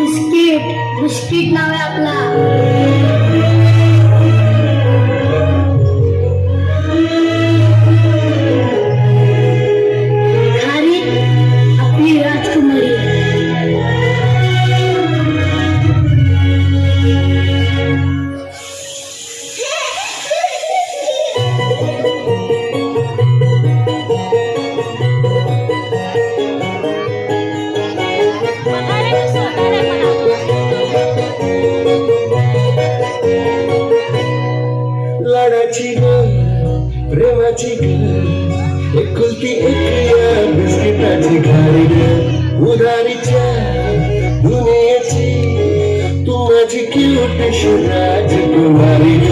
Biscuit biscuit नाव आहे आपला. खारी आपली राजकुमारी. लाडाची ग प्रेमाची ग एकुलती एक या बिस्किटाची घारी ग उधारीच्या दुनियेची तू माझी क्यूट राजकुमारी ग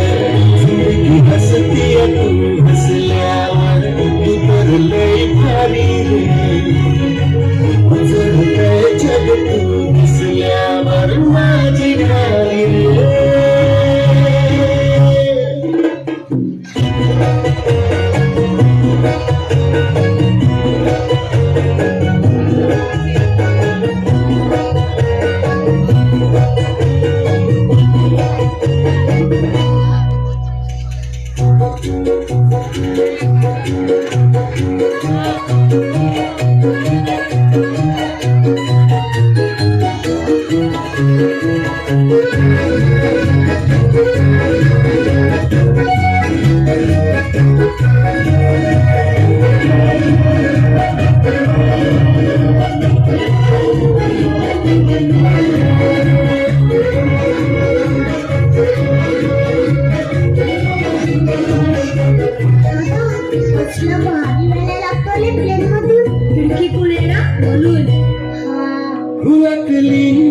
जिंदगी हसती तू हसल्यावर तू तर लय भारी उजळतंय जग तू दिसल्यावर माझी घारी रे. खिडकी पुढे ना बोलून हुआ कली